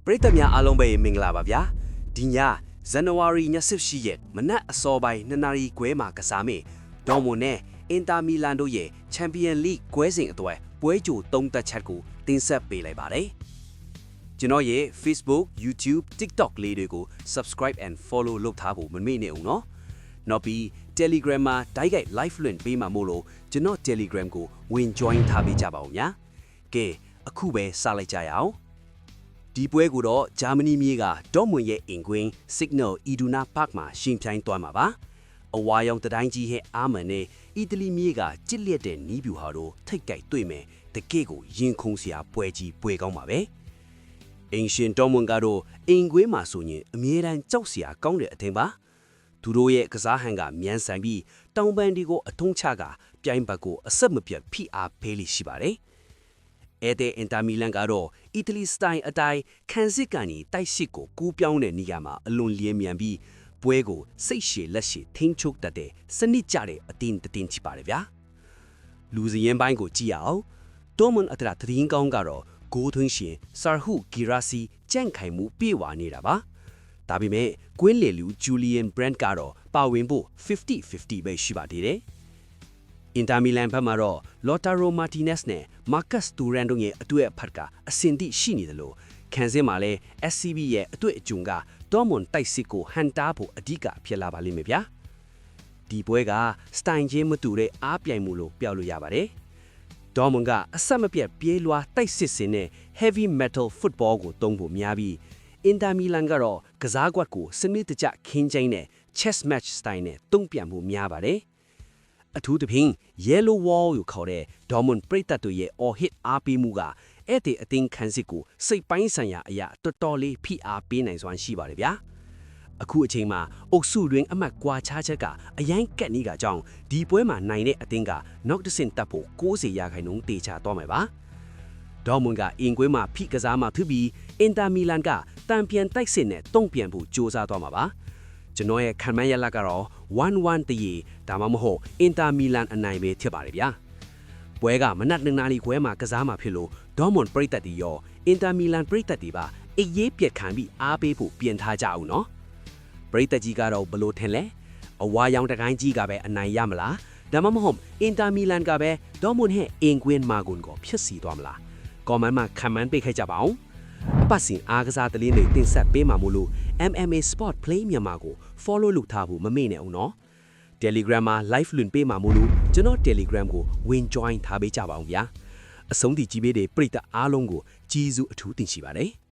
ပရိသတ်များအားလုံးပဲမင်္ဂလာပါဗျာဒီညဇန်နဝါရီ28ရက်မနက်အစောပိုင်း2နာရီခွဲမှာကစားမေဒေါ်မွန်နဲ့အင်တာမီလန်တို့ရဲ့ချန်ပီယံလိကွဲစဉ်အတွက်ပွဲကြို3သက်ချက်ကိုတင်ဆက်ပေးလိုက်ပါတယ်ကျွန်တော်ရဲ့ Facebook, YouTube, TikTok လေးတွေကို subscribe and follow လုပ်ထားဖို့မမေ့နဲ့ဦးနော်နောက်ပြီး Telegram မှာ direct live လွှင့်ပေးမှာမို့လို့ကျွန်တော် Telegram ကိုဝင် join ထားပေးကြပါဦးညာကဲအခုပဲစလိုက်ကြရအောင်ဒီပွဲကိုတော့ဂျာမနီမြေကဒေါ်မွန်ရဲ့အင်ကွင်း Signal Iduna Park မှာရှင်ပြိုင်သွားမှာပါအဝါရောင်တတိုင်းကြီးရဲ့အာမန်နဲ့အီတလီမြေကကြစ်လျက်တဲ့နီးပြူဟာတို့ထိတ်ကြိုက်တွေ့မယ်တကယ့်ကိုရင်ခုန်စရာပွဲကြီးပွဲကောင်းပါပဲအင်ရှင်ဒေါ်မွန်ကတော့အင်ကွင်းမှာဆိုရင်အမြဲတမ်းကြောက်စရာကောင်းတဲ့အထင်ပါသူတို့ရဲ့ကစားဟန်ကမြန်ဆန်ပြီးတောင်ပန်ဒီကိုအထုံးချကပြိုင်ဘက်ကိုအဆက်မပြတ်ဖိအားပေးလိရှိပါတယ်အင်တာမီလန်ကတော့အီတလီစတိုင်အတိုင်းခံစစ်ကနေတိုက်စစ်ကိုကူးပြောင်းတဲ့နေရာမှာအလွန်လျင်မြန်ပြီးပွဲကိုစိတ်ရှည်လက်ရှည်ထိန်းချုပ်တတ်တဲ့စနစ်ကျတဲ့အတင်းချပါတယ်ဗျာလူစရင်ပိုင်းကိုကြည့်ရအောင်ဒေါ်မွန်အတရာသတင်းကောင်းကတော့ဂိုးသွင်းရှင်ဆာဟုဂီရာစီကြန့်ခိုင်မှုပြေဝနေတာပါဒါပေမဲ့ကွင်းလေလူဂျူလီယန်ဘရန့်ကတော့ပါဝင်ဖို့50-50ပဲရှိပါသေးတယ်အင်တာမီလန်ဘက်မှာတော့လော်တာရိုမာတီနက်စ်နဲ့မာကတ်စ်တူရန်တို့ရဲ့အတွေ့အဖတ်ကအဆင်တိရှိနေတယ်လို့ခံစင်းမှာလဲ SCB ရဲ့အတွေ့အကြုံကဒေါ်မွန်တိုက်စစ်ကိုဟန်တာဖို့အဓိကဖြစ်လာပါလိမ့်မယ်ဗျာဒီပွဲကစတိုင်ချင်းမတူတဲ့အားပြိုင်မှုလို့ပြောလို့ရပါတယ်ဒေါ်မွန်ကအဆက်မပြတ်ပြေးလွှာတိုက်စစ်စင်နဲ့ heavy metal football ကိုတုံးဖို့များပြီးအင်တာမီလန်ကတော့ကစားကွက်ကိုစနစ်တကျခင်းကျင်းတဲ့ chess match style နဲ့တုံးပြန်ဖို့များပါတယ်အထူးသဖြင့် Yellow Wall ကိုခေါ်တဲ့ဒေါ်မွန်ပရိသတ်တို့ရဲ့ all hit အားပေးမှုကအဲ့ဒီအသင်းခန်းစစ်ကိုစိတ်ပိုင်းဆိုင်ရာအရာတော်တော်လေးဖိအားပေးနိုင်စွမ်းရှိပါတယ်ဗျာအခုအချိန်မှာအုပ်စုတွင်အမှတ်ကွာခြားချက်ကအရင်ကက်နီးကကြောင့်ဒီပွဲမှာနိုင်တဲ့အသင်းကနောက်တစ်ဆင့်တက်ဖို့90%တေချာသွားမှာပါဒေါ်မွန်ကအင်ကွင်းမှာဖိကစားမှဖြစ်ပြီးအင်တာမီလန်ကတံပြန်တိုက်စစ်နဲ့တုံ့ပြန်ဖို့ကြိုးစားသွားမှာပါကျွန်တော်ရဲ့ခံမှန်းရလကတော့ 1-1 တည်ဒါမှမဟုတ်အင်တာမီလန်အနိုင်ပဲဖြစ်ပါတယ်ဗျာပွဲကမနက်2နာရီခွဲမှာကစားမှာဖြစ်လို့ဒေါ်မွန်ပရိသတ်တွေရောအင်တာမီလန်ပရိသတ်တွေပါအရေးပြက်ခံပြီးအားပေးဖို့ပြင်ထားကြအောင်နော်ပရိသတ်ကြီးကတော့ဘလို့ထင်လဲအဝါရောင်တကိုင်းကြီးကပဲအနိုင်ရမလားဒါမှမဟုတ်အင်တာမီလန်ကပဲဒေါ်မွန်ရဲ့အင်ကွင်းမာဂွန်ကိုဖြစ်စီသွားမလားကော်မန့်မှာခံမှန်းပေးခဲ့ကြပါအောင်ပတ်စင်အားကစားတလင်းတွေတင်ဆက်ပေးမှာမို့လို့ MMA Sport Play မြန်မာကို follow လုပ်ထားဖို့မမေ့နဲ့အောင်နော် Telegram မှာ live လွှင့်ပေးမှာမို့လို့ကျွန်တော် Telegram ကိုဝင် join ထားပေးကြပါအောင်ဗျာအဆုံးထိကြည့်ပေးတဲ့ပရိသတ်အားလုံးကိုကျေးဇူးအထူးတင်ရှိပါတယ်